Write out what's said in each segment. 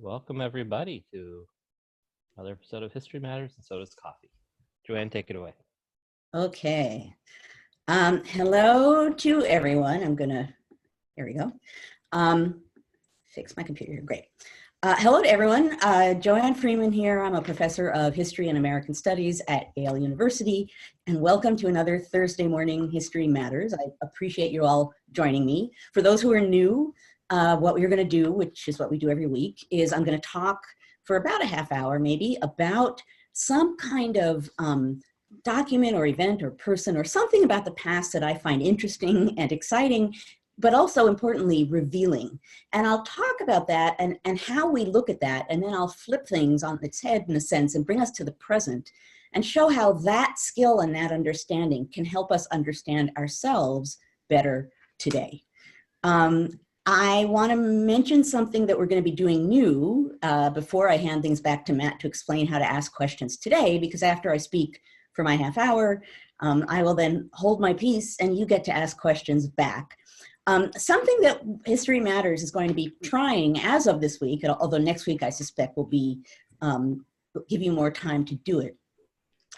Welcome everybody to another episode of History Matters, and so does coffee. Joanne, take it away. Okay. Hello to everyone. Here we go. Fix my computer here, great. Hello to everyone. Joanne Freeman here. I'm a professor of history and American studies at Yale University, and welcome to another Thursday morning History Matters. I appreciate you all joining me. For those who are new, what we're gonna do, which is what we do every week, is I'm gonna talk for about a half hour maybe about some kind of document or event or person or something about the past that I find interesting and exciting, but also importantly revealing. And I'll talk about that and how we look at that, and then I'll flip things on its head in a sense and bring us to the present and show how that skill and that understanding can help us understand ourselves better today. I want to mention something that we're going to be doing new before I hand things back to Matt to explain how to ask questions today, because after I speak for my half hour, I will then hold my peace and you get to ask questions back. Something that History Matters is going to be trying as of this week, although next week I suspect will be give you more time to do it.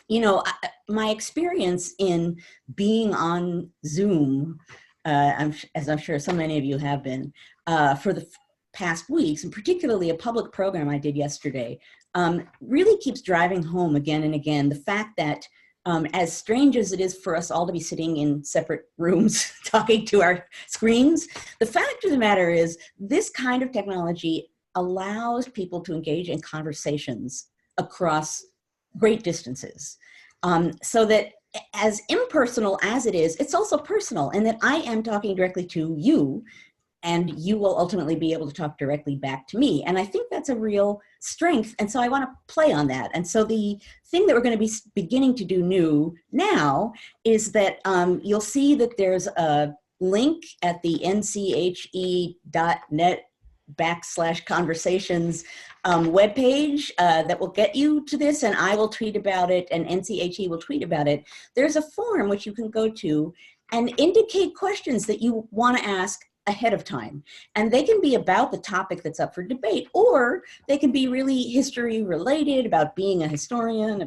You know, my experience in being on Zoom, as I'm sure so many of you have been, for the past weeks, and particularly a public program I did yesterday, really keeps driving home again and again the fact that as strange as it is for us all to be sitting in separate rooms talking to our screens, the fact of the matter is this kind of technology allows people to engage in conversations across great distances. So that as impersonal as it is, it's also personal, and that I am talking directly to you, and you will ultimately be able to talk directly back to me. And I think that's a real strength. And so I want to play on that. And so the thing that we're going to be beginning to do new now is that you'll see that there's a link at the nche.net/conversations webpage that will get you to this, and I will tweet about it, and NCHE will tweet about it. There's a form which you can go to and indicate questions that you want to ask ahead of time. And they can be about the topic that's up for debate, or they can be really history related, about being a historian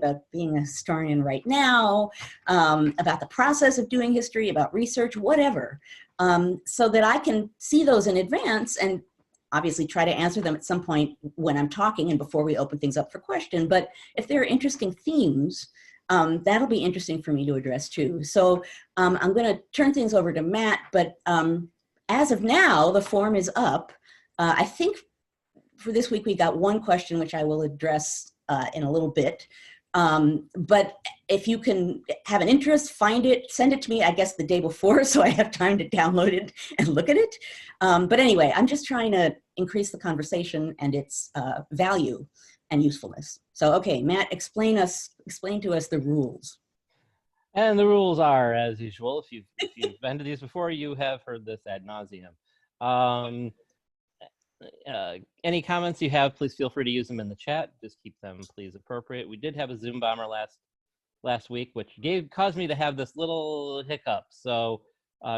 right now, about the process of doing history, about research, whatever. So that I can see those in advance and obviously try to answer them at some point when I'm talking and before we open things up for question. But if there are interesting themes, that'll be interesting for me to address too. So I'm gonna turn things over to Matt, but as of now, the form is up. I think for this week, we got one question, which I will address in a little bit. But if you can have an interest, find it, send it to me, I guess the day before, so I have time to download it and look at it. But anyway, I'm just trying to increase the conversation and its value and usefulness. So, okay, Matt, explain to us the rules. And the rules are, as usual, if you've been to these before, you have heard this ad nauseum. Any comments you have, please feel free to use them in the chat. Just keep them, please, appropriate. We did have a Zoom bomber last week, which caused me to have this little hiccup. So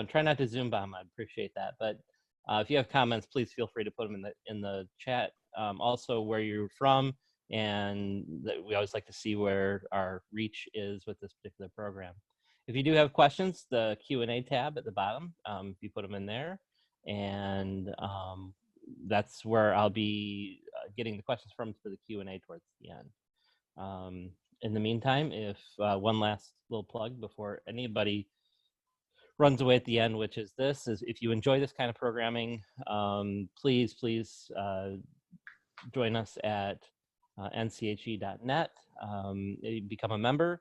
try not to Zoom bomb. I appreciate that. But if you have comments, please feel free to put them in the chat. Also, where you're from. And we always like to see where our reach is with this particular program. If you do have questions, the Q&A tab at the bottom, if you put them in there, and that's where I'll be getting the questions from for the Q&A towards the end. In the meantime, if one last little plug before anybody runs away at the end, which is this, is if you enjoy this kind of programming, please join us at NCHE.net, become a member,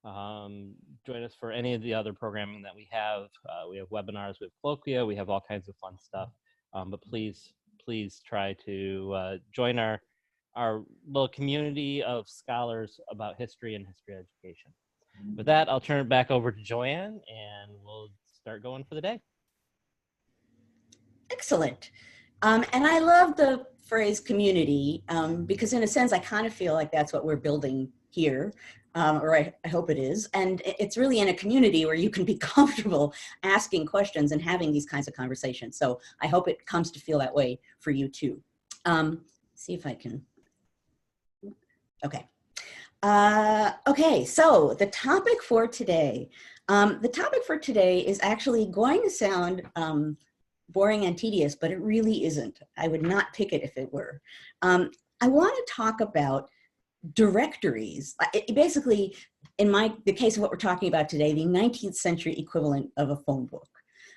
join us for any of the other programming that we have. We have webinars, we have colloquia, we have all kinds of fun stuff, but please try to join our little community of scholars about history and history education. With that, I'll turn it back over to Joanne and we'll start going for the day. Excellent. And I love the phrase community because in a sense, I kind of feel like that's what we're building here, or I hope it is. And it's really in a community where you can be comfortable asking questions and having these kinds of conversations. So I hope it comes to feel that way for you too. see if I can, okay. Okay, so the topic for today. Is actually going to sound boring and tedious, but it really isn't. I would not pick it if it were. I want to talk about directories. Basically, in the case of what we're talking about today, the 19th century equivalent of a phone book,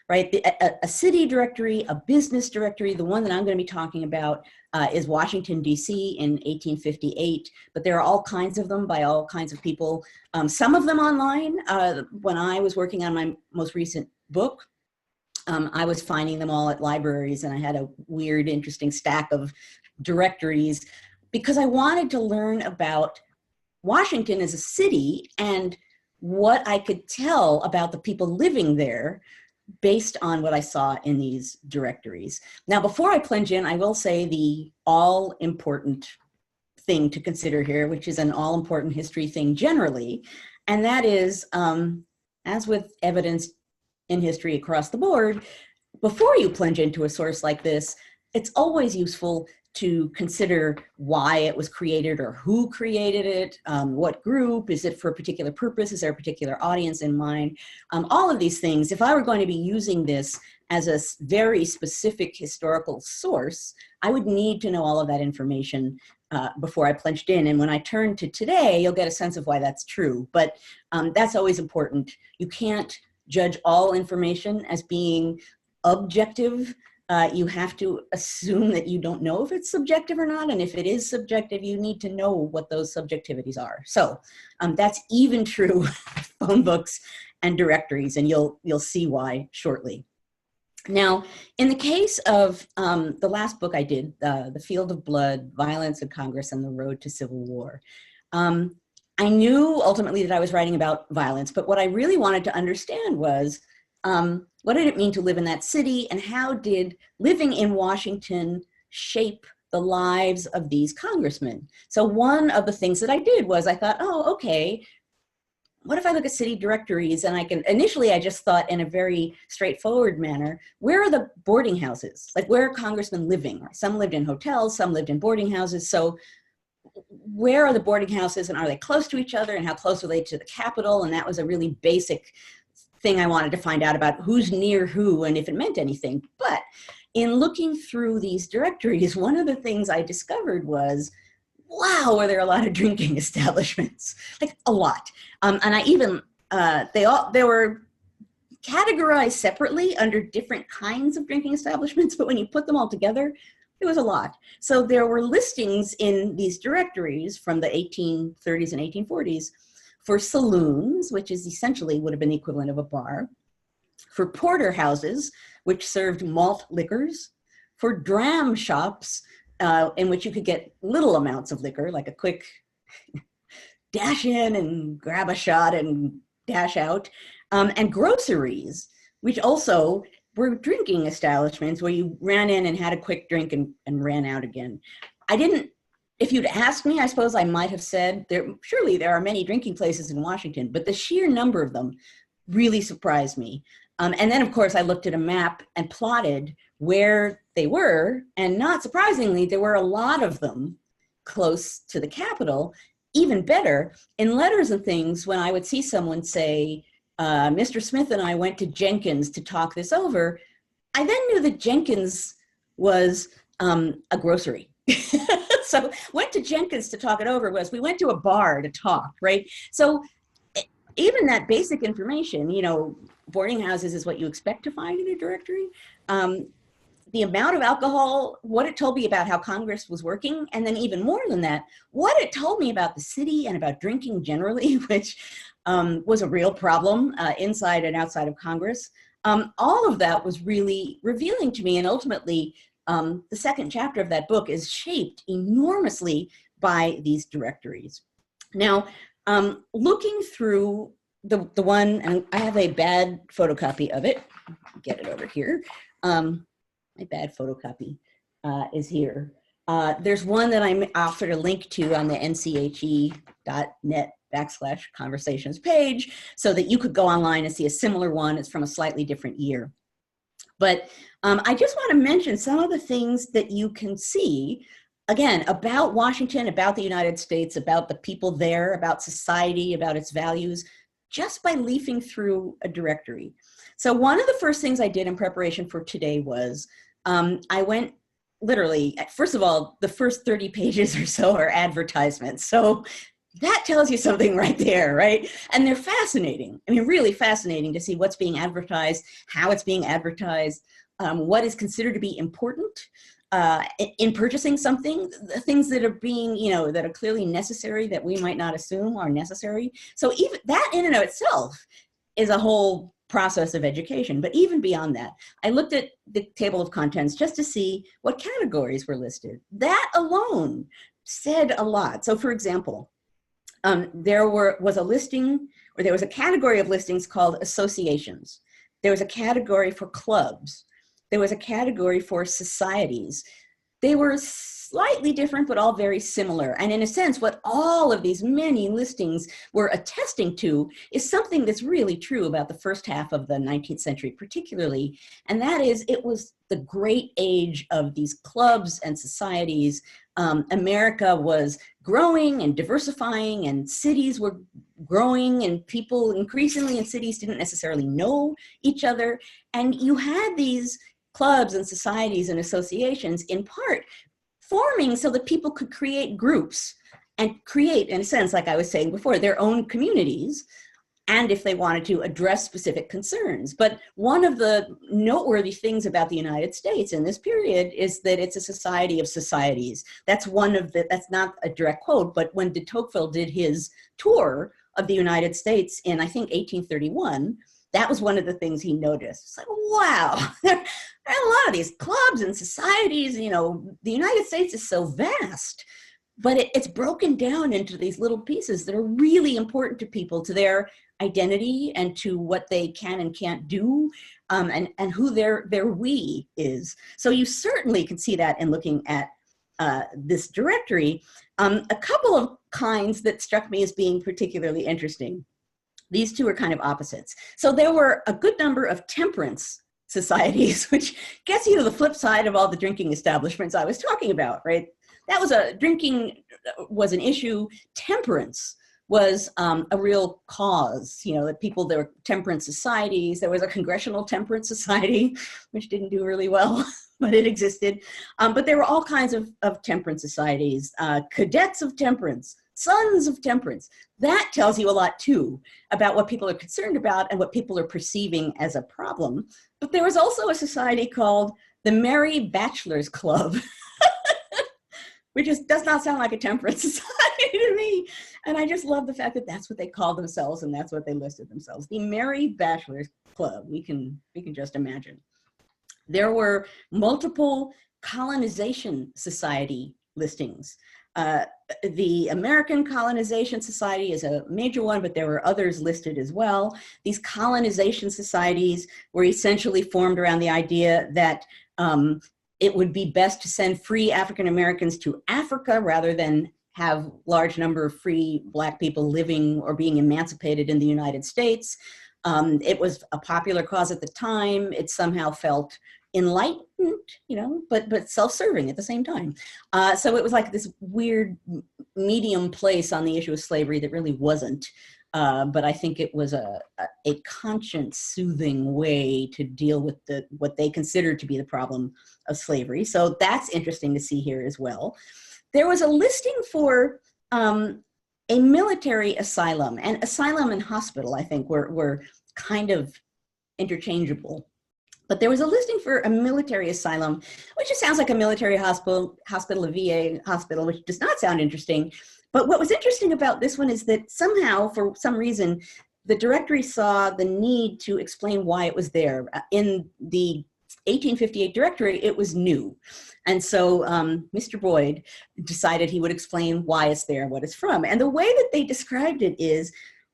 right? A city directory, a business directory. The one that I'm going to be talking about is Washington, D.C. in 1858, but there are all kinds of them by all kinds of people. Some of them online. When I was working on my most recent book, I was finding them all at libraries, and I had a weird, interesting stack of directories because I wanted to learn about Washington as a city and what I could tell about the people living there based on what I saw in these directories. Now, before I plunge in, I will say the all-important thing to consider here, which is an all-important history thing generally, and that is, as with evidence in history across the board, before you plunge into a source like this, it's always useful to consider why it was created or who created it, what group, is it for a particular purpose, is there a particular audience in mind? All of these things, if I were going to be using this as a very specific historical source, I would need to know all of that information before I plunged in. And when I turn to today, you'll get a sense of why that's true. But that's always important. You can't judge all information as being objective. You have to assume that you don't know if it's subjective or not, and if it is subjective, you need to know what those subjectivities are. So that's even true of phone books and directories, and you'll see why shortly. Now, in the case of the last book I did, The Field of Blood, Violence in Congress and the Road to Civil War, I knew ultimately that I was writing about violence, but what I really wanted to understand was, what did it mean to live in that city, and how did living in Washington shape the lives of these congressmen? So one of the things that I did was I thought, oh, okay, what if I look at city directories and I can, initially I just thought in a very straightforward manner, where are the boarding houses? Like, where are congressmen living? Some lived in hotels, some lived in boarding houses. So where are the boarding houses, and are they close to each other, and how close are they to the Capitol? And that was a really basic thing I wanted to find out about, who's near who and if it meant anything. But in looking through these directories, one of the things I discovered was, wow, were there a lot of drinking establishments, like a lot. And I even, they were categorized separately under different kinds of drinking establishments, but when you put them all together, it was a lot. So there were listings in these directories from the 1830s and 1840s for saloons, which is essentially would have been the equivalent of a bar, for porterhouses, which served malt liquors, for dram shops, in which you could get little amounts of liquor, like a quick dash in and grab a shot and dash out, and groceries, which also were drinking establishments where you ran in and had a quick drink and ran out again. I didn't, if you'd asked me, I suppose I might have said, surely there are many drinking places in Washington, but the sheer number of them really surprised me. And then, of course, I looked at a map and plotted where they were, and not surprisingly, there were a lot of them close to the Capitol. Even better, in letters and things, when I would see someone say, Mr. Smith and I went to Jenkins to talk this over, I then knew that Jenkins was a grocery. So went to Jenkins to talk it over was, we went to a bar to talk, right? So even that basic information, you know, boarding houses is what you expect to find in a directory. The amount of alcohol, what it told me about how Congress was working, and then even more than that, what it told me about the city and about drinking generally, which was a real problem inside and outside of Congress. All of that was really revealing to me, and ultimately, the second chapter of that book is shaped enormously by these directories. Now, looking through the one, and I have a bad photocopy of it, get it over here. My bad photocopy is here. There's one that I'll offered a link to on the NCHE.net/conversations page, so that you could go online and see a similar one. It's from a slightly different year. But I just want to mention some of the things that you can see again, about Washington, about the United States, about the people there, about society, about its values, just by leafing through a directory. So one of the first things I did in preparation for today was I went literally, first of all, the first 30 pages or so are advertisements. So that tells you something right there, right? And they're fascinating. I mean, really fascinating to see what's being advertised, how it's being advertised, what is considered to be important in purchasing something, the things that are being, that are clearly necessary that we might not assume are necessary. So even that in and of itself is a whole process of education. But even beyond that, I looked at the table of contents just to see what categories were listed. That alone said a lot. So for example, there was a category of listings called associations. There was a category for clubs. There was a category for societies. They were slightly different, but all very similar. And in a sense, what all of these many listings were attesting to is something that's really true about the first half of the 19th century, particularly. And that is, it was the great age of these clubs and societies. America was growing and diversifying, and cities were growing, and people increasingly in cities didn't necessarily know each other. And you had these clubs and societies and associations in part forming so that people could create groups and create, in a sense, like I was saying before, their own communities, and if they wanted to address specific concerns. But one of the noteworthy things about the United States in this period is that it's a society of societies. That's that's not a direct quote, but when de Tocqueville did his tour of the United States in, I think, 1831, that was one of the things he noticed. It's like, wow, there are a lot of these clubs and societies. The United States is so vast, but it's broken down into these little pieces that are really important to people, to their identity and to what they can and can't do, and who their we is. So you certainly can see that in looking at this directory. A couple of kinds that struck me as being particularly interesting. These two are kind of opposites. So there were a good number of temperance societies, which gets you to the flip side of all the drinking establishments I was talking about, right? Drinking was an issue. Temperance was a real cause, that there were temperance societies. There was a Congressional Temperance Society, which didn't do really well, but it existed. But there were all kinds of temperance societies, cadets of temperance, sons of temperance. That tells you a lot too about what people are concerned about and what people are perceiving as a problem. But there was also a society called the Merry Bachelors Club, which does not sound like a temperance society to me. And I just love the fact that that's what they called themselves and that's what they listed themselves. The Merry Bachelors Club, we can just imagine. There were multiple Colonization Society listings. The American Colonization Society is a major one, but there were others listed as well. These colonization societies were essentially formed around the idea that it would be best to send free African Americans to Africa rather than have large number of free Black people living or being emancipated in the United States. It was a popular cause at the time. It somehow felt enlightened, but self-serving at the same time. So it was like this weird medium place on the issue of slavery that really wasn't. But I think it was a conscience-soothing way to deal with what they considered to be the problem of slavery. So that's interesting to see here as well. There was a listing for a military asylum, and asylum and hospital, I think, were kind of interchangeable. But there was a listing for a military asylum, which just sounds like a military hospital, a VA hospital, which does not sound interesting. But what was interesting about this one is that somehow, for some reason, the directory saw the need to explain why it was there. In the 1858 directory, it was new. And so Mr. Boyd decided he would explain why it's there and what it's from. And the way that they described it is,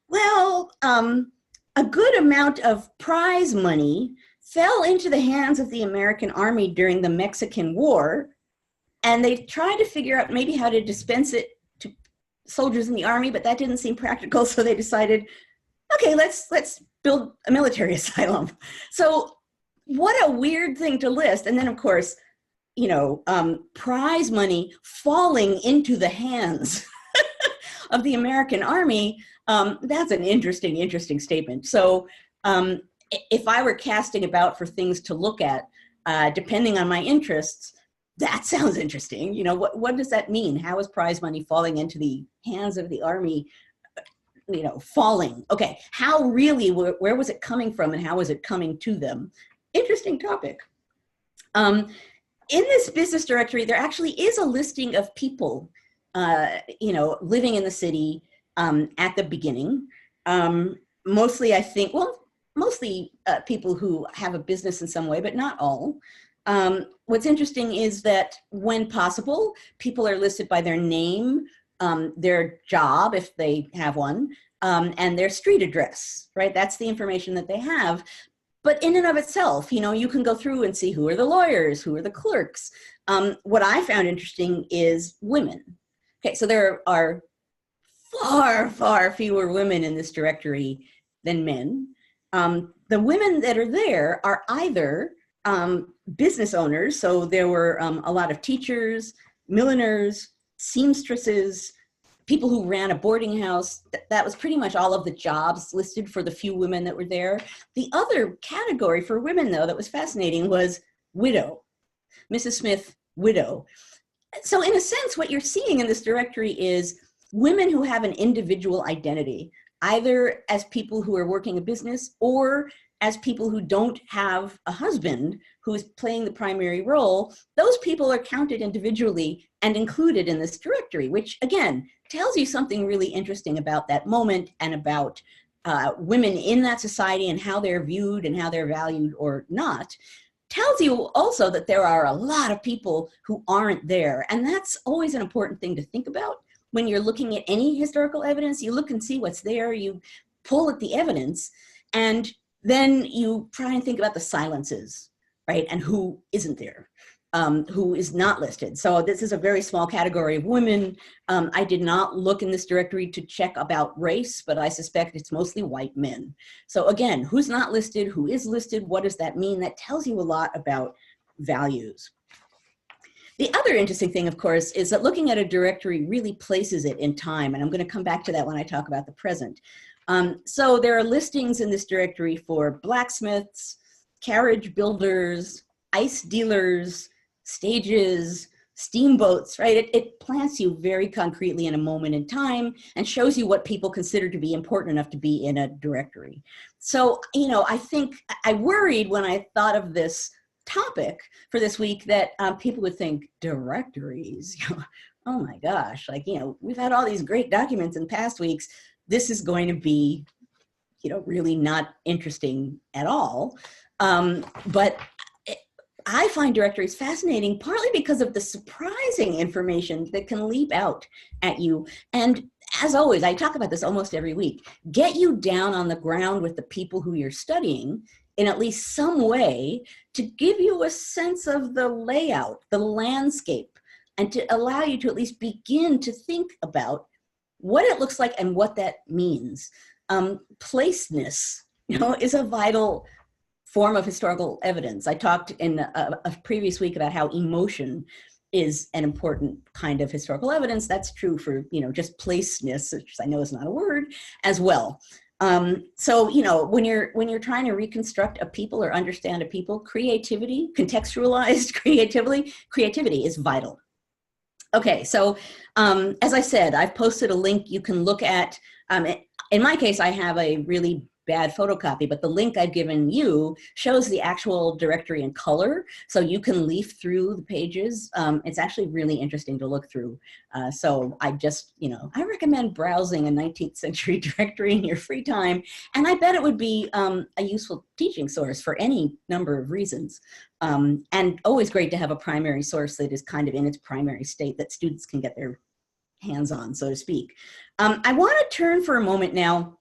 well, a good amount of prize money fell into the hands of the American Army during the Mexican War, and they tried to figure out maybe how to dispense it to soldiers in the Army, but that didn't seem practical, so they decided, okay, let's build a military asylum. So what a weird thing to list. And then, of course, prize money falling into the hands of the American army, that's an interesting statement. So if I were casting about for things to look at, depending on my interests, that sounds interesting. What does that mean? How is prize money falling into the hands of the army? Falling. Okay, how really, where was it coming from and how was it coming to them? Interesting topic. In this business directory, there actually is a listing of people, living in the city at the beginning. Mostly, I think, mostly people who have a business in some way, but not all. What's interesting is that when possible, people are listed by their name, their job, if they have one, and their street address, right? That's the information that they have. But in and of itself, you can go through and see who are the lawyers, who are the clerks. What I found interesting is women. Okay, so there are far fewer women in this directory than men. The women that are there are either business owners, so there were a lot of teachers, milliners, seamstresses, people who ran a boarding house. That was pretty much all of the jobs listed for the few women that were there. The other category for women, though, that was fascinating was widow. Mrs. Smith, widow. So in a sense, what you're seeing in this directory is women who have an individual identity, either as people who are working a business or as people who don't have a husband who is playing the primary role. Those people are counted individually and included in this directory, which again, tells you something really interesting about that moment and about women in that society and how they're viewed and how they're valued or not. Tells you also that there are a lot of people who aren't there. And that's always an important thing to think about. When you're looking at any historical evidence, you look and see what's there, you pull at the evidence, and then you try and think about the silences, right? And who isn't there, who is not listed. So this is a very small category of women. I did not look in this directory to check about race, but I suspect it's mostly white men. So again, who's not listed, who is listed, what does that mean? That tells you a lot about values. The other interesting thing, of course, is that looking at a directory really places it in time, and I'm going to come back to that when I talk about the present. So there are listings in this directory for blacksmiths, carriage builders, ice dealers, stages, steamboats, right? It plants you very concretely in a moment in time and shows you what people consider to be important enough to be in a directory. So, I think I worried when I thought of this topic for this week that people would think directories, oh my gosh, we've had all these great documents in past weeks. This is going to be, really not interesting at all. But I find directories fascinating, partly because of the surprising information that can leap out at you. And as always, I talk about this almost every week, get you down on the ground with the people who you're studying in at least some way to give you a sense of the layout, the landscape, and to allow you to at least begin to think about what it looks like and what that means. Placeness, is a vital form of historical evidence. I talked in a previous week about how emotion is an important kind of historical evidence. That's true for, just placeness, which I know is not a word, as well. So, when you're trying to reconstruct a people or understand a people, creativity, contextualized creativity is vital. Okay, so as I said, I've posted a link you can look at. In my case, I have a really bad photocopy, but the link I've given you shows the actual directory in color, so you can leaf through the pages. It's actually really interesting to look through. So I just, I recommend browsing a 19th century directory in your free time, and I bet it would be a useful teaching source for any number of reasons. And always great to have a primary source that is kind of in its primary state that students can get their hands on, so to speak. I want to turn for a moment now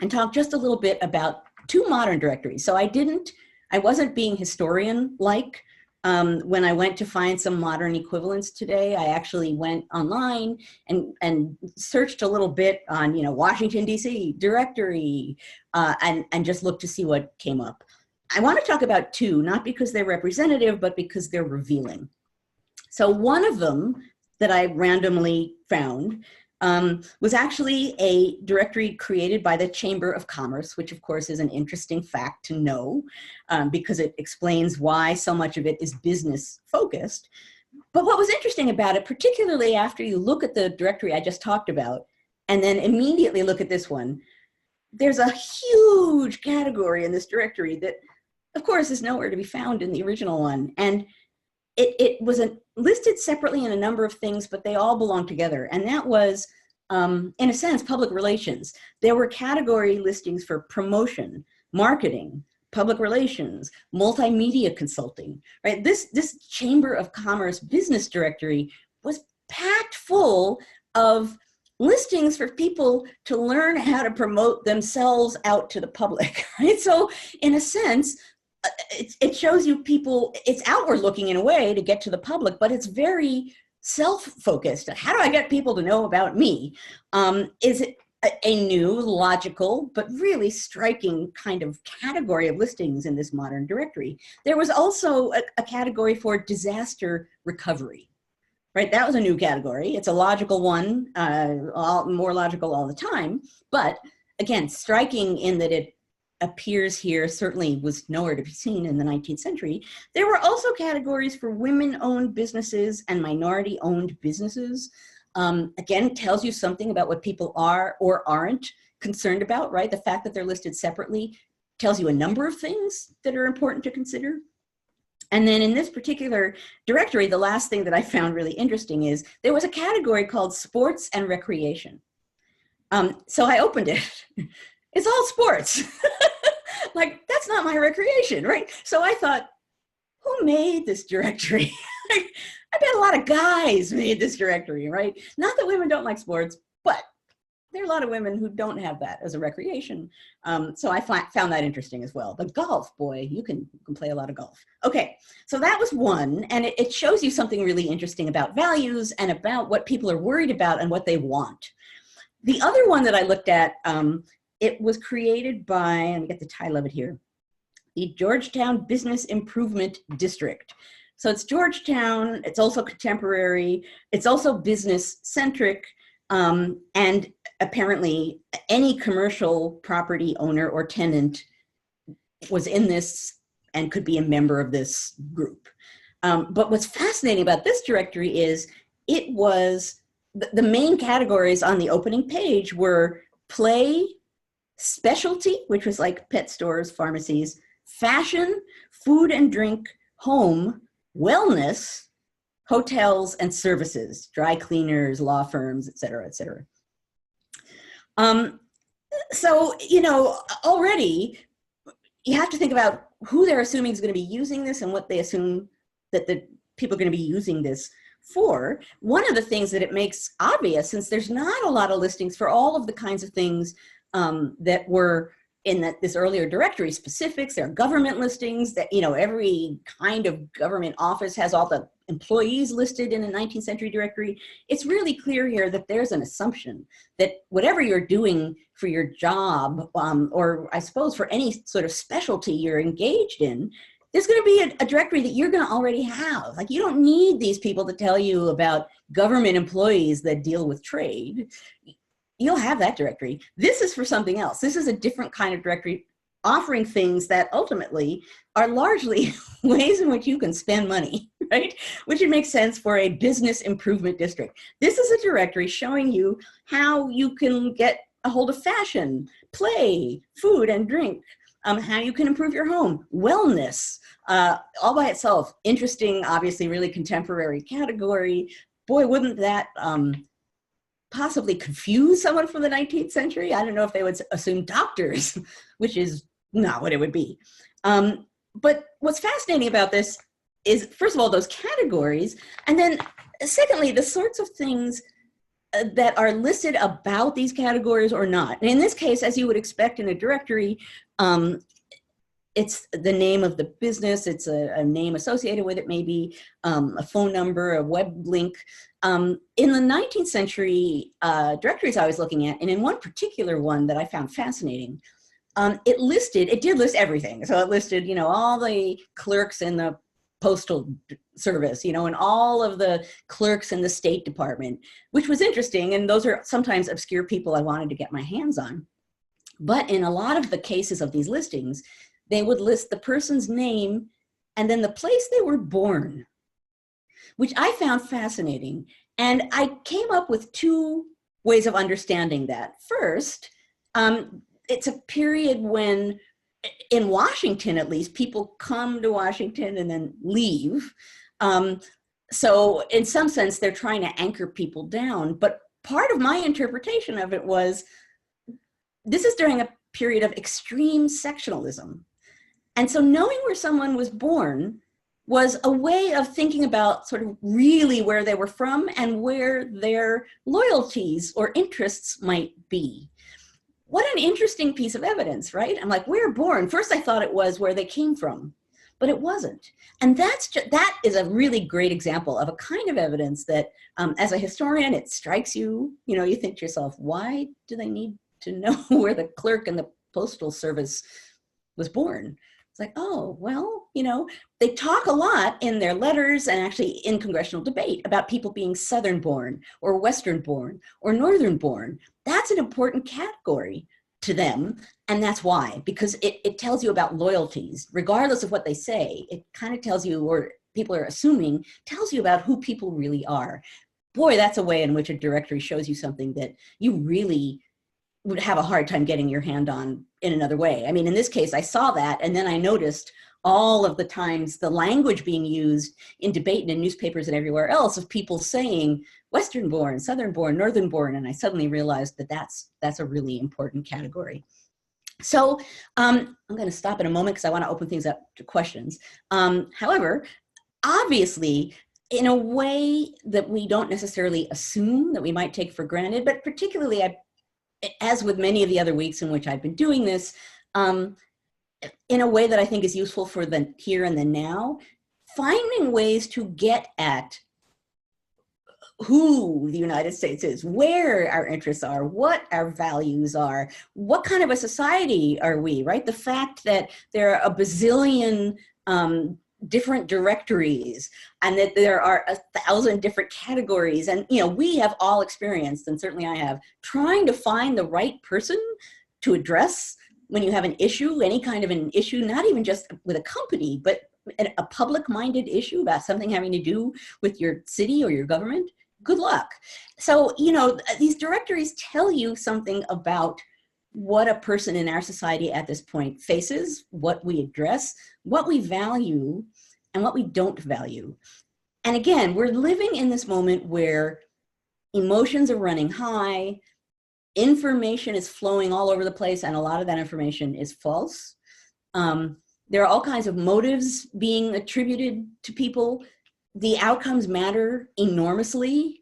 and talk just a little bit about two modern directories. So I wasn't being historian-like when I went to find some modern equivalents today. I actually went online and searched a little bit on, Washington, D.C. directory, and just looked to see what came up. I want to talk about two, not because they're representative, but because they're revealing. So one of them that I randomly found was actually a directory created by the Chamber of Commerce, which of course is an interesting fact to know because it explains why so much of it is business focused. But what was interesting about it, particularly after you look at the directory I just talked about, and then immediately look at this one, there's a huge category in this directory that, of course, is nowhere to be found in the original one. And it was listed separately in a number of things, but they all belong together. And that was, in a sense, public relations. There were category listings for promotion, marketing, public relations, multimedia consulting, right? This Chamber of Commerce business directory was packed full of listings for people to learn how to promote themselves out to the public, right? So in a sense, it shows you people, it's outward looking in a way to get to the public, but it's very self-focused. How do I get people to know about me? Is it a new, logical, but really striking kind of category of listings in this modern directory? There was also a category for disaster recovery, right? That was a new category. It's a logical one, more logical all the time, but again, striking in that it appears here, certainly was nowhere to be seen in the 19th century. There were also categories for women-owned businesses and minority-owned businesses. Again, tells you something about what people are or aren't concerned about, right? The fact that they're listed separately tells you a number of things that are important to consider. And then in this particular directory, the last thing that I found really interesting is there was a category called sports and recreation. So I opened it. It's all sports. Like, that's not my recreation, right? So I thought, who made this directory? I bet a lot of guys made this directory, right? Not that women don't like sports, but there are a lot of women who don't have that as a recreation. So I found that interesting as well. But golf, boy, you can play a lot of golf. Okay, so that was one, and it shows you something really interesting about values and about what people are worried about and what they want. The other one that I looked at, it was created by, let me get the title of it here, the Georgetown Business Improvement District. So it's Georgetown, it's also contemporary, it's also business-centric, and apparently any commercial property owner or tenant was in this and could be a member of this group. But what's fascinating about this directory is it was, the main categories on the opening page were play, specialty, which was like pet stores, pharmacies, fashion, food and drink, home, wellness, hotels and services, dry cleaners, law firms, et cetera, et cetera. So, you know, already you have to think about who they're assuming is going to be using this and what they assume that the people are going to be using this for. One of the things that it makes obvious, since there's not a lot of listings for all of the kinds of things that were in this earlier directory, specifics, there are government listings that, you know, every kind of government office has all the employees listed in a 19th century directory. It's really clear here that there's an assumption that whatever you're doing for your job, or I suppose for any sort of specialty you're engaged in, there's going to be a directory that you're going to already have. Like, you don't need these people to tell you about government employees that deal with trade. You'll have that directory. This is for something else. This is a different kind of directory offering things that ultimately are largely ways in which you can spend money, right? Which would make sense for a business improvement district. This is a directory showing you how you can get a hold of fashion, play, food and drink, how you can improve your home, wellness, all by itself. Interesting, obviously really contemporary category. Boy, wouldn't that possibly confuse someone from the 19th century? I don't know if they would assume doctors, which is not what it would be. But what's fascinating about this is, first of all, those categories, and then secondly, the sorts of things that are listed about these categories or not. And in this case, as you would expect in a directory, it's the name of the business, it's a name associated with it, maybe a phone number, a web link. In the 19th century directories I was looking at, and in one particular one that I found fascinating, it did list everything. So it listed, you know, all the clerks in the postal service, you know, and all of the clerks in the State Department, which was interesting. And those are sometimes obscure people I wanted to get my hands on. But in a lot of the cases of these listings, they would list the person's name and then the place they were born, which I found fascinating. And I came up with two ways of understanding that. First, it's a period when, in Washington at least, people come to Washington and then leave. So in some sense, they're trying to anchor people down. But part of my interpretation of it was, this is during a period of extreme sectionalism. And so knowing where someone was born was a way of thinking about sort of really where they were from and where their loyalties or interests might be. What an interesting piece of evidence, right? I'm like, where born? First I thought it was where they came from, but it wasn't. And that is a really great example of a kind of evidence that as a historian, it strikes you, you know, you think to yourself, why do they need to know where the clerk in the postal service was born? It's like, oh, well, you know, they talk a lot in their letters and actually in congressional debate about people being Southern born or Western born or Northern born. That's an important category to them. And that's why, because it tells you about loyalties, regardless of what they say. It kind of tells you, or people are assuming, tells you about who people really are. Boy, that's a way in which a directory shows you something that you really would have a hard time getting your hand on in another way. I mean, in this case, I saw that, and then I noticed all of the times the language being used in debate and in newspapers and everywhere else of people saying Western born, Southern born, Northern born, and I suddenly realized that that's a really important category. So I'm going to stop in a moment because I want to open things up to questions. However, obviously, in a way that we don't necessarily assume that we might take for granted, but particularly as with many of the other weeks in which I've been doing this, in a way that I think is useful for the here and the now, finding ways to get at who the United States is, where our interests are, what our values are, what kind of a society are we, right? The fact that there are a bazillion different directories and that there are 1,000 different categories. And, you know, we have all experienced, and certainly I have, trying to find the right person to address when you have an issue, any kind of an issue, not even just with a company, but a public-minded issue about something having to do with your city or your government. Good luck. So, you know, these directories tell you something about what a person in our society at this point faces, what we address, what we value, and what we don't value. And again, we're living in this moment where emotions are running high, information is flowing all over the place, and a lot of that information is false. There are all kinds of motives being attributed to people. The outcomes matter enormously.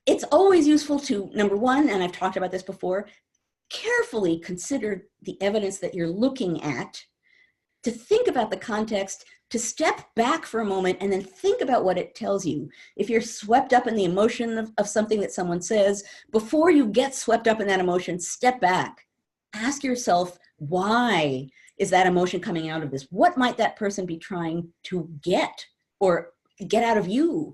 It's always useful to, number one, and I've talked about this before, carefully consider the evidence that you're looking at, to think about the context, to step back for a moment and then think about what it tells you. If you're swept up in the emotion of something that someone says, before you get swept up in that emotion, step back. Ask yourself, why is that emotion coming out of this? What might that person be trying to get or get out of you?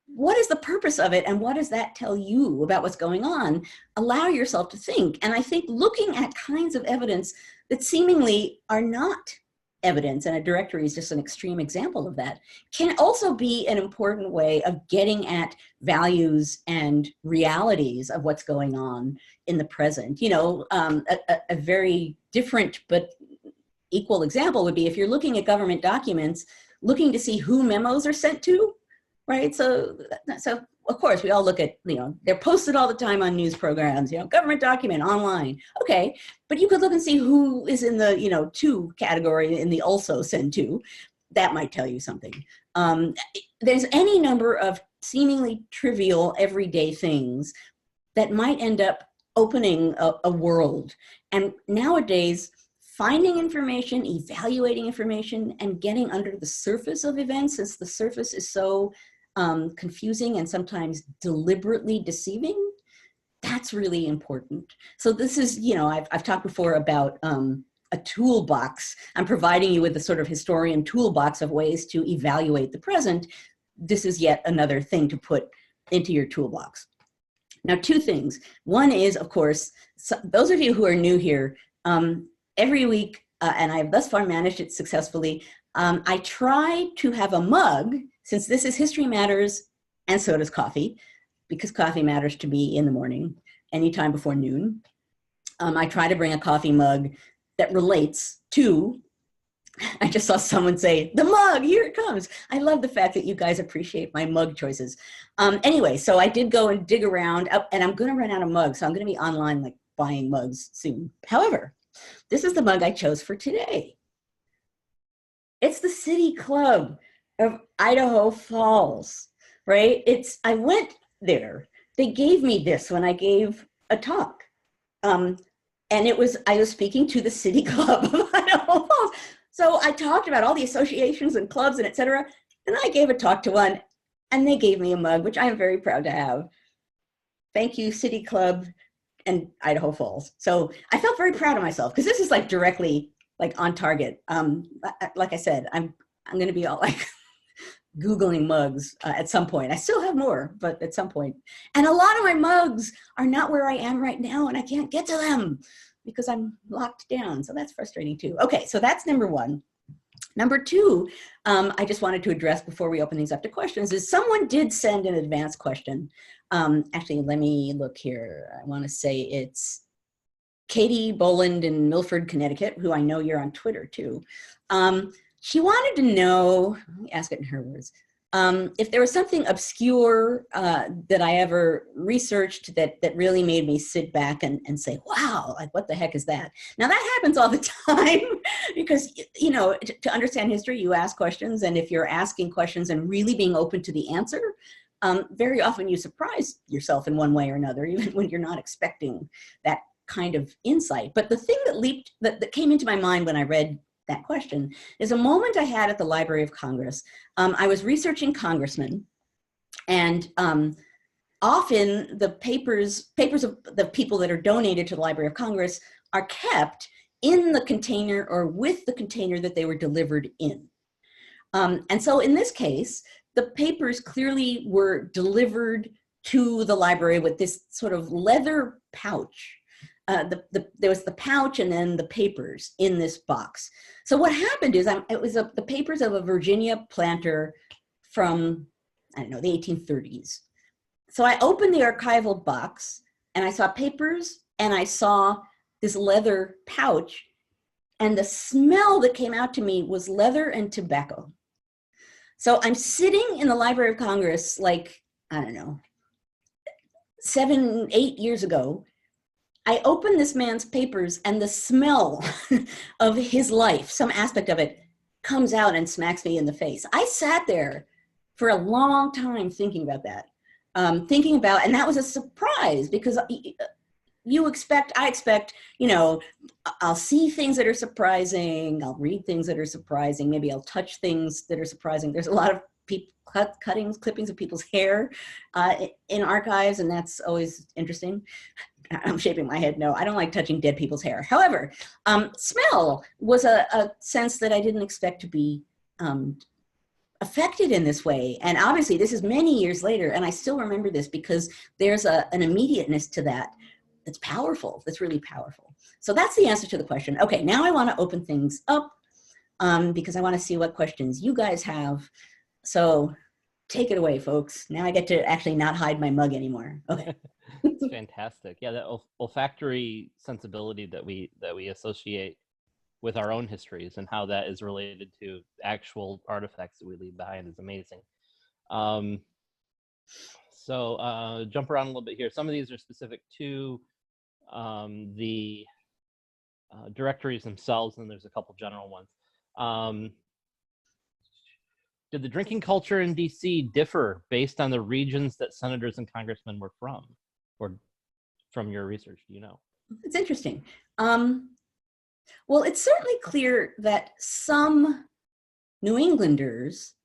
What is the purpose of it, and what does that tell you about what's going on? Allow yourself to think. And I think looking at kinds of evidence that seemingly are not evidence, and a directory is just an extreme example of that, can also be an important way of getting at values and realities of what's going on in the present. You know, a very different but equal example would be if you're looking at government documents, looking to see who memos are sent to, right? So of course we all look at, you know, they're posted all the time on news programs, you know, government document online. Okay, but you could look and see who is in the, you know, to category in the also send to. That might tell you something. There's any number of seemingly trivial everyday things that might end up opening a world. And nowadays, finding information, evaluating information, and getting under the surface of events, since the surface is so confusing and sometimes deliberately deceiving, that's really important. So this is, you know, I've talked before about a toolbox. I'm providing you with a sort of historian toolbox of ways to evaluate the present. This is yet another thing to put into your toolbox. Now, two things. One is, of course, those of you who are new here, every week, and I've thus far managed it successfully, I try to have a mug, since this is History Matters, and so does coffee, because coffee matters to me in the morning, anytime before noon. I try to bring a coffee mug that relates to, I just saw someone say, the mug, here it comes. I love the fact that you guys appreciate my mug choices. Anyway, so I did go and dig around, and I'm gonna run out of mugs, so I'm gonna be online like buying mugs soon. However, this is the mug I chose for today. It's the City Club of Idaho Falls, right? I went there. They gave me this when I gave a talk. And I was speaking to the City Club of Idaho Falls. So I talked about all the associations and clubs and et cetera. And I gave a talk to one, and they gave me a mug, which I am very proud to have. Thank you, City Club and Idaho Falls. So I felt very proud of myself, because this is like directly like on target. Like I said, I'm going to be all like Googling mugs at some point. I still have more, but at some point. And a lot of my mugs are not where I am right now, and I can't get to them because I'm locked down. So that's frustrating too. Okay, so that's number one. Number two, I just wanted to address before we open these up to questions, is someone did send an advanced question. Actually, let me look here. I want to say it's Katie Boland in Milford, Connecticut, who I know you're on Twitter too. She wanted to know, let me ask it in her words, if there was something obscure that I ever researched that really made me sit back and say, wow, like what the heck is that? Now that happens all the time because, you know, to understand history, you ask questions, and if you're asking questions and really being open to the answer, very often you surprise yourself in one way or another, even when you're not expecting that kind of insight. But the thing that came into my mind when I read that question is a moment I had at the Library of Congress. I was researching congressmen, and often the papers of the people that are donated to the Library of Congress are kept in the container or with the container that they were delivered in. And so in this case, the papers clearly were delivered to the library with this sort of leather pouch. There was the pouch and then the papers in this box. So what happened is it was the papers of a Virginia planter from, I don't know, the 1830s. So I opened the archival box and I saw papers and I saw this leather pouch, and the smell that came out to me was leather and tobacco. So I'm sitting in the Library of Congress like, I don't know, 7, 8 years ago. I open this man's papers and the smell of his life, some aspect of it, comes out and smacks me in the face. I sat there for a long time thinking about that. And that was a surprise because I expect, you know, I'll see things that are surprising, I'll read things that are surprising, maybe I'll touch things that are surprising. There's a lot of clippings of people's hair in archives, and that's always interesting. I'm shaping my head. No, I don't like touching dead people's hair. However, smell was a sense that I didn't expect to be affected in this way. And obviously this is many years later, and I still remember this because there's an immediateness to that that's powerful, that's really powerful. So that's the answer to the question. Okay, now I want to open things up because I want to see what questions you guys have. So take it away, folks. Now I get to actually not hide my mug anymore. Okay. It's fantastic. Yeah, that olfactory sensibility that we associate with our own histories and how that is related to actual artifacts that we leave behind is amazing. So jump around a little bit here. Some of these are specific to the directories themselves, and there's a couple general ones. Did the drinking culture in DC differ based on the regions that senators and congressmen were from, or from your research, do you know? It's interesting. Well, it's certainly clear that some New Englanders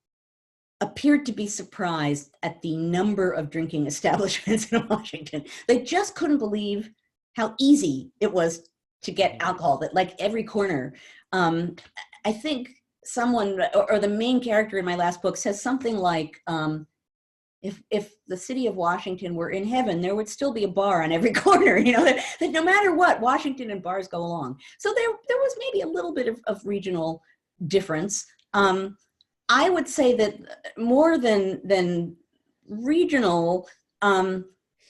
appeared to be surprised at the number of drinking establishments in Washington. They just couldn't believe how easy it was to get alcohol, that like every corner. I think someone, or the main character in my last book says something like, if the city of Washington were in heaven, there would still be a bar on every corner, you know, that no matter what, Washington and bars go along. So there was maybe a little bit of regional difference. I would say that more than regional,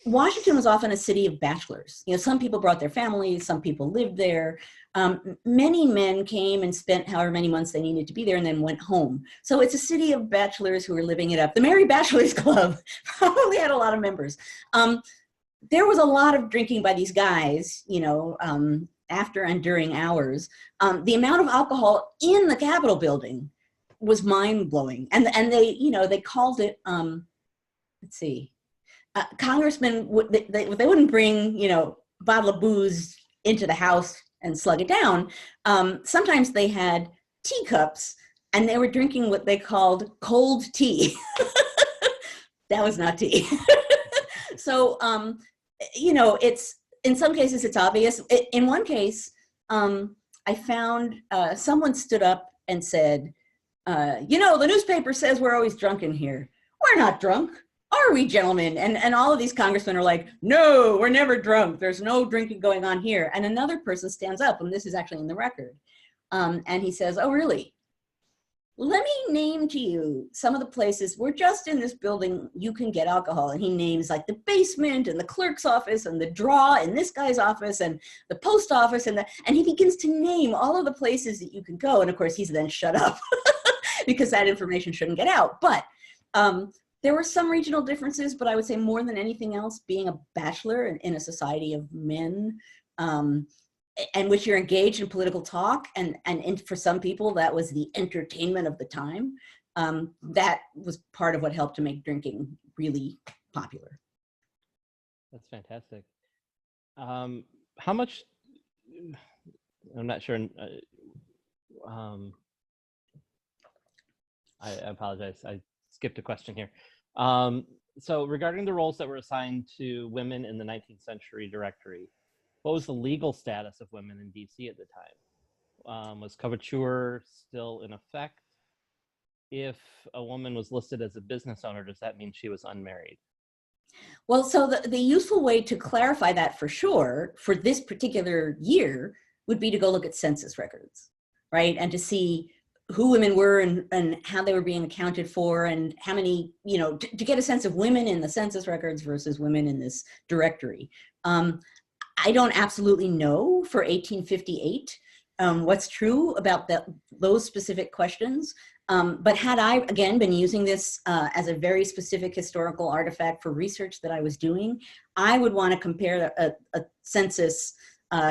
Washington was often a city of bachelors. You know, some people brought their families, some people lived there. Many men came and spent however many months they needed to be there and then went home. So it's a city of bachelors who were living it up. The Merry Bachelors Club probably had a lot of members. There was a lot of drinking by these guys, you know, after and during hours. The amount of alcohol in the Capitol building was mind-blowing. And they, you know, they called it, let's see, congressmen, they wouldn't bring, you know, a bottle of booze into the house and slug it down. Sometimes they had teacups and they were drinking what they called cold tea. That was not tea. So, you know, it's, in some cases it's obvious. In one case, I found someone stood up and said, you know, the newspaper says we're always drunk in here. We're not drunk. Are we, gentlemen? And all of these congressmen are like, no, we're never drunk. There's no drinking going on here. And another person stands up, and this is actually in the record. And he says, oh, really? Let me name to you some of the places where just in this building you can get alcohol. And he names like the basement and the clerk's office and the draw in this guy's office and the post office. And he begins to name all of the places that you can go. And of course, he's then shut up because that information shouldn't get out. But there were some regional differences, but I would say more than anything else, being a bachelor in a society of men, and which you're engaged in political talk, and for some people that was the entertainment of the time. That was part of what helped to make drinking really popular. That's fantastic. How much? I'm not sure. I apologize. I skipped a question here. So regarding the roles that were assigned to women in the 19th century directory, what was the legal status of women in DC at the time? Was coverture still in effect? If a woman was listed as a business owner, does that mean she was unmarried? Well, so the useful way to clarify that for sure, for this particular year, would be to go look at census records, right? And to see who women were and how they were being accounted for, and how many, you know, to get a sense of women in the census records versus women in this directory. I don't absolutely know for 1858 what's true about those specific questions. But had I, again, been using this as a very specific historical artifact for research that I was doing, I would want to compare a census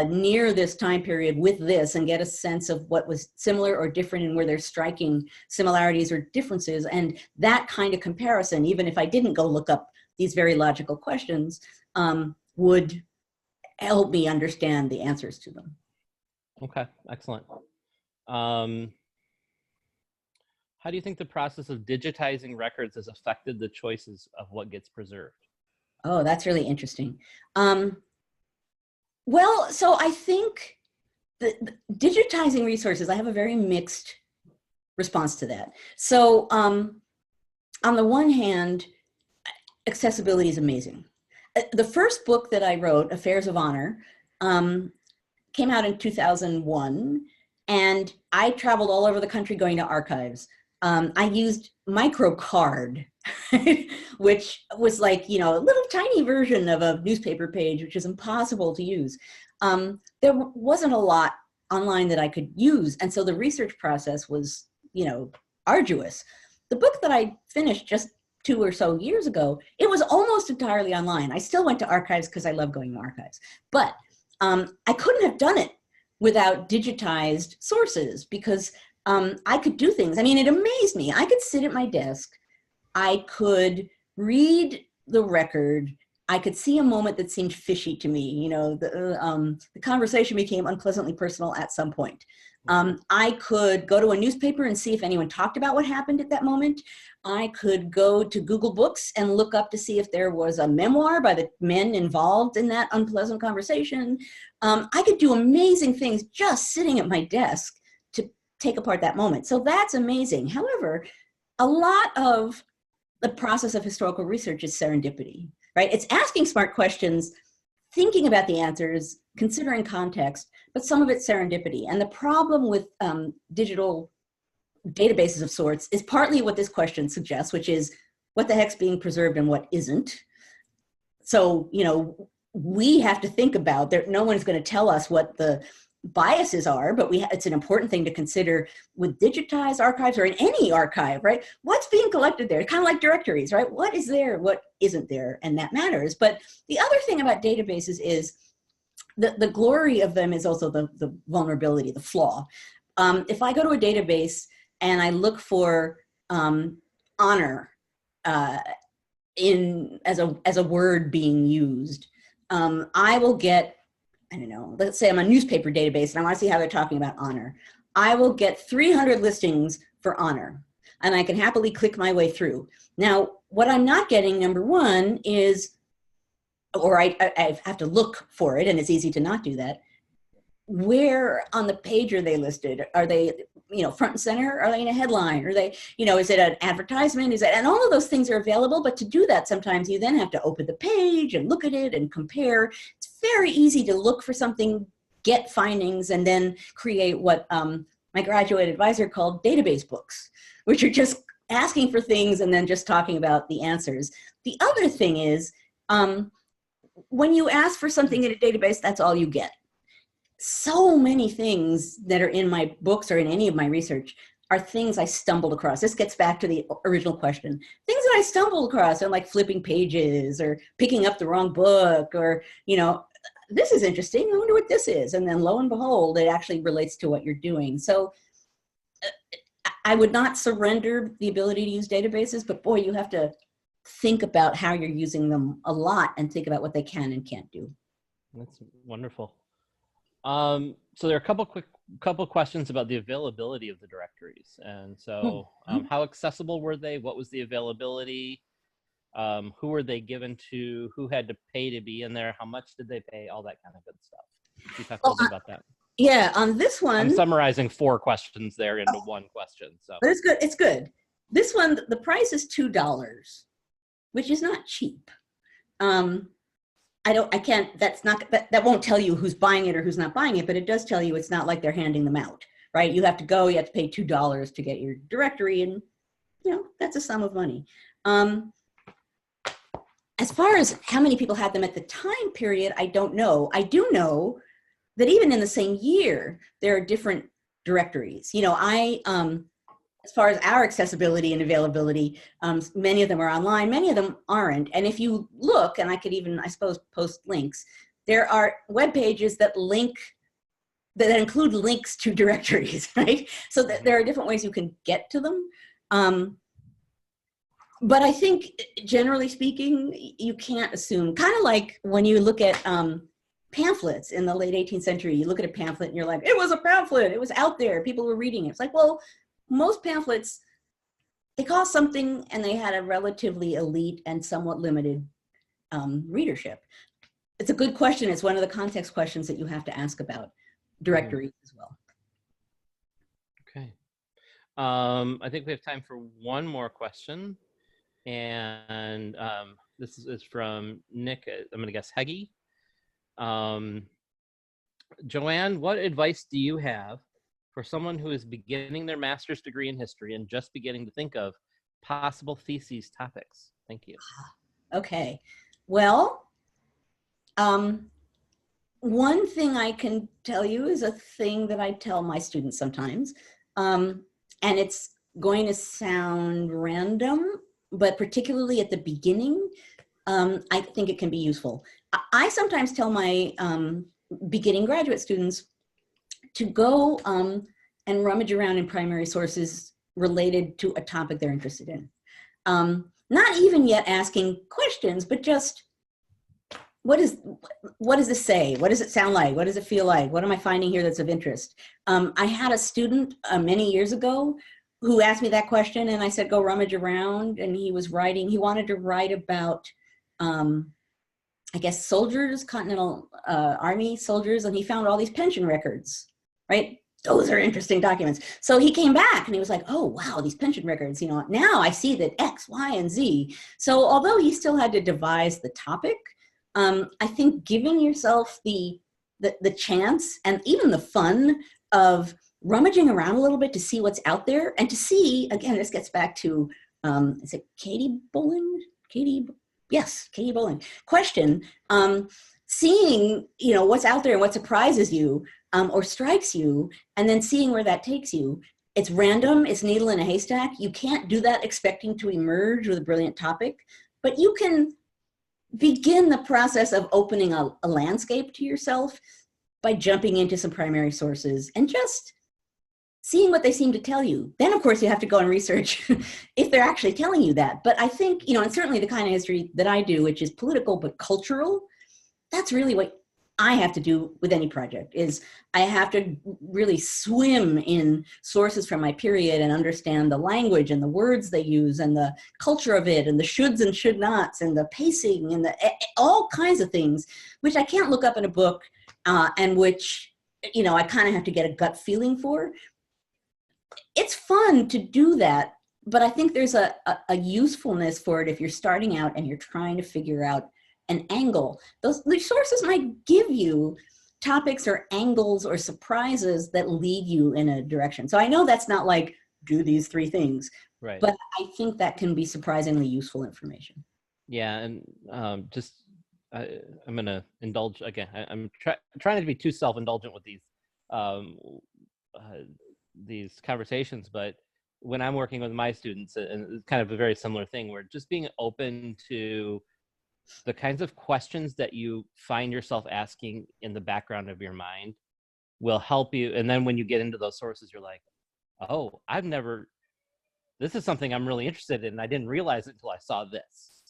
near this time period with this and get a sense of what was similar or different and where there's striking similarities or differences. And that kind of comparison, even if I didn't go look up these very logical questions, would help me understand the answers to them. Okay, excellent. How do you think the process of digitizing records has affected the choices of what gets preserved? Oh, that's really interesting. Well, so I think the digitizing resources, I have a very mixed response to that. So on the one hand, accessibility is amazing. The first book that I wrote, Affairs of Honor, came out in 2001, and I traveled all over the country going to archives. I used microcard, which was like, you know, a little tiny version of a newspaper page, which is impossible to use. There wasn't a lot online that I could use. And so the research process was, you know, arduous. The book that I finished just 2 or so years ago, it was almost entirely online. I still went to archives because I love going to archives, but I couldn't have done it without digitized sources, because I could do things. I mean, it amazed me. I could sit at my desk, I could read the record, I could see a moment that seemed fishy to me. You know, the conversation became unpleasantly personal at some point. I could go to a newspaper and see if anyone talked about what happened at that moment. I could go to Google Books and look up to see if there was a memoir by the men involved in that unpleasant conversation. I could do amazing things just sitting at my desk to take apart that moment. So that's amazing. However, a lot of the process of historical research is serendipity, right? It's asking smart questions, thinking about the answers, considering context, but some of it's serendipity. And the problem with digital databases of sorts is partly what this question suggests, which is what the heck's being preserved and what isn't. So, you know, we have to think about that. No one's going to tell us what the biases are, but it's an important thing to consider with digitized archives or in any archive, right? What's being collected there? Kind of like directories, right? What is there? What isn't there? And that matters. But the other thing about databases is the glory of them is also the vulnerability, the flaw. If I go to a database and I look for honor as a word being used, I will get, I don't know, let's say I'm a newspaper database and I want to see how they're talking about honor. I will get 300 listings for honor, and I can happily click my way through. Now, what I'm not getting, number one, is, or I have to look for it, and it's easy to not do that. Where on the page are they listed? Are they, you know, front and center? Are they in a headline? Are they, you know, is it an advertisement? Is it, and all of those things are available, but to do that, sometimes you then have to open the page and look at it and compare. It's very easy to look for something, get findings, and then create what my graduate advisor called database books, which are just asking for things and then just talking about the answers. The other thing is, when you ask for something in a database, that's all you get. So many things that are in my books or in any of my research are things I stumbled across. This gets back to the original question. Things that I stumbled across are like flipping pages or picking up the wrong book, or, you know, this is interesting, I wonder what this is. And then lo and behold, it actually relates to what you're doing. So I would not surrender the ability to use databases, but boy, you have to think about how you're using them a lot and think about what they can and can't do. That's wonderful. So there are a couple questions about the availability of the directories. And so how accessible were they? What was the availability? Who were they given to? Who had to pay to be in there? How much did they pay? All that kind of good stuff. Can you talk a little bit about that? Yeah, on this one, I'm summarizing 4 questions there into one question. So, but it's good. It's good. This one, the price is $2, which is not cheap. That won't tell you who's buying it or who's not buying it, but it does tell you it's not like they're handing them out, right? You have to go, you have to pay $2 to get your directory, and, you know, that's a sum of money. As far as how many people had them at the time period, I don't know. I do know that even in the same year, there are different directories. You know, as far as our accessibility and availability, many of them are online, many of them aren't. And if you look, and I could even, I suppose, post links, there are web pages that include links to directories, right? So that there are different ways you can get to them. But I think, generally speaking, you can't assume, kind of like when you look at pamphlets in the late 18th century, you look at a pamphlet and you're like, it was a pamphlet, it was out there, people were reading it. It's like, well, most pamphlets, they cost something and they had a relatively elite and somewhat limited readership. It's a good question. It's one of the context questions that you have to ask about directories as well. Okay. I think we have time for one more question. And this is from Nick, I'm going to guess Heggie. Joanne, what advice do you have for someone who is beginning their master's degree in history and just beginning to think of possible theses topics? Thank you. Okay. Well, one thing I can tell you is a thing that I tell my students sometimes, and it's going to sound random, but particularly at the beginning, I think it can be useful. I sometimes tell my beginning graduate students to go and rummage around in primary sources related to a topic they're interested in. Not even yet asking questions, but just what does this say? What does it sound like? What does it feel like? What am I finding here that's of interest? I had a student many years ago who asked me that question, and I said, go rummage around. And he wanted to write about, I guess, soldiers, Continental Army soldiers, and he found all these pension records, right? Those are interesting documents. So he came back and he was like, oh, wow, these pension records, now I see that X, Y, and Z. So although he still had to devise the topic, I think giving yourself the chance and even the fun of rummaging around a little bit to see what's out there, and to see, again, this gets back to, is it Katie Boland? Yes, Katie Boland. Question, seeing, what's out there and what surprises you or strikes you, and then seeing where that takes you. It's random, it's needle in a haystack. You can't do that expecting to emerge with a brilliant topic, but you can begin the process of opening a landscape to yourself by jumping into some primary sources and just seeing what they seem to tell you. Then, of course, you have to go and research if they're actually telling you that. But I think, and certainly the kind of history that I do, which is political but cultural, that's really what I have to do with any project, is I have to really swim in sources from my period and understand the language and the words they use and the culture of it and the shoulds and should nots and the pacing and all kinds of things, which I can't look up in a book and which, I kind of have to get a gut feeling for. It's fun to do that, but I think there's a usefulness for it if you're starting out and you're trying to figure out an angle. The sources might give you topics or angles or surprises that lead you in a direction. So I know that's not like, do these 3 things, right? But I think that can be surprisingly useful information. Yeah, and I'm going to indulge again. I'm trying to be too self-indulgent with these conversations, but when I'm working with my students, and it's kind of a very similar thing, where just being open to the kinds of questions that you find yourself asking in the background of your mind will help you. And then when you get into those sources, you're like, oh, this is something I'm really interested in. I didn't realize it until I saw this,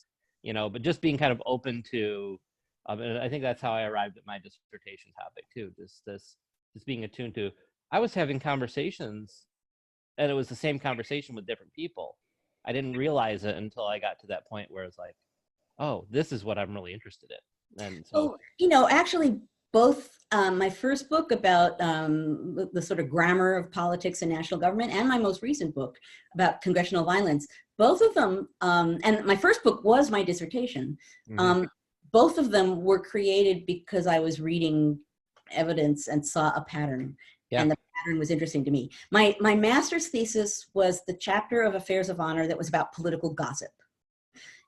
but just being kind of open to, and I think that's how I arrived at my dissertation topic too. Just being attuned to, I was having conversations and it was the same conversation with different people. I didn't realize it until I got to that point where it's like, oh, this is what I'm really interested in. And so, actually both my first book about the sort of grammar of politics and national government, and my most recent book about congressional violence, both of them, and my first book was my dissertation, both of them were created because I was reading evidence and saw a pattern. Yeah. And the pattern was interesting to me. My master's thesis was the chapter of Affairs of Honor that was about political gossip.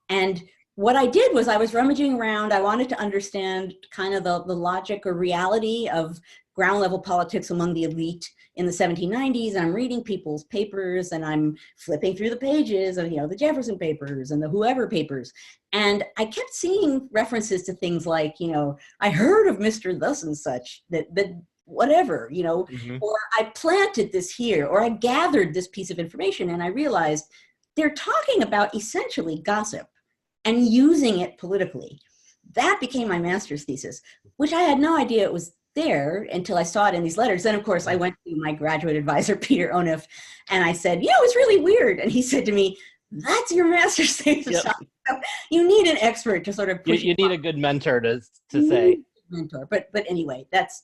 And what I did was I was rummaging around. I wanted to understand kind of the logic or reality of ground level politics among the elite in the 1790s. I'm reading people's papers and I'm flipping through the pages of, the Jefferson papers and the whoever papers. And I kept seeing references to things like, I heard of Mr. Thus and such, that whatever, or I planted this here, or I gathered this piece of information, and I realized they're talking about essentially gossip and using it politically. That became my master's thesis, which I had no idea it was there until I saw it in these letters. Then, of course, I went to my graduate advisor, Peter Onuf, and I said, it's really weird. And he said to me, that's your master's thesis. Yep. So you need an expert to sort of push you need a good mentor to say. Mentor. But anyway, that's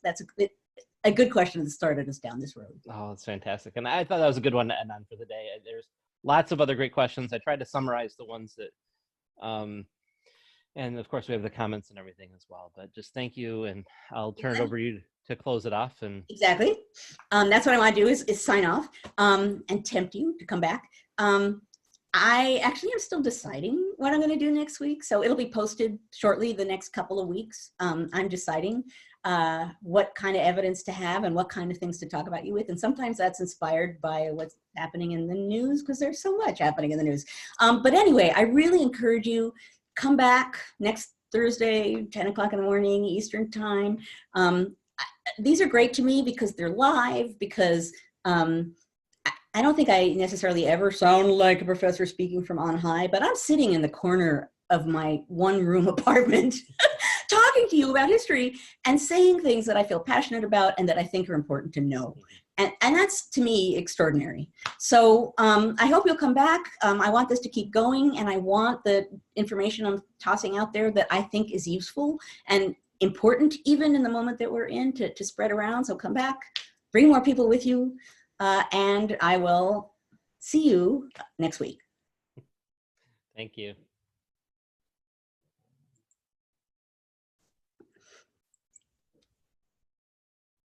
a good question that started us down this road. Oh, that's fantastic. And I thought that was a good one to end on for the day. There's lots of other great questions. I tried to summarize the ones that, and of course we have the comments and everything as well, but just thank you. And I'll turn it over to you to close it off. And exactly. That's what I want to do is sign off and tempt you to come back. I actually am still deciding what I'm going to do next week. So it'll be posted shortly the next couple of weeks. I'm deciding what kind of evidence to have and what kind of things to talk about you with. And sometimes that's inspired by what's happening in the news, because there's so much happening in the news. But anyway, I really encourage you, come back next Thursday, 10 o'clock in the morning, Eastern time. These are great to me because they're live, because I don't think I necessarily ever sound like a professor speaking from on high, but I'm sitting in the corner of my one-room apartment talking to you about history and saying things that I feel passionate about and that I think are important to know. And that's, to me, extraordinary. So I hope you'll come back. I want this to keep going, and I want the information I'm tossing out there that I think is useful and important, even in the moment that we're in, to spread around. So come back, bring more people with you, and I will see you next week. Thank you.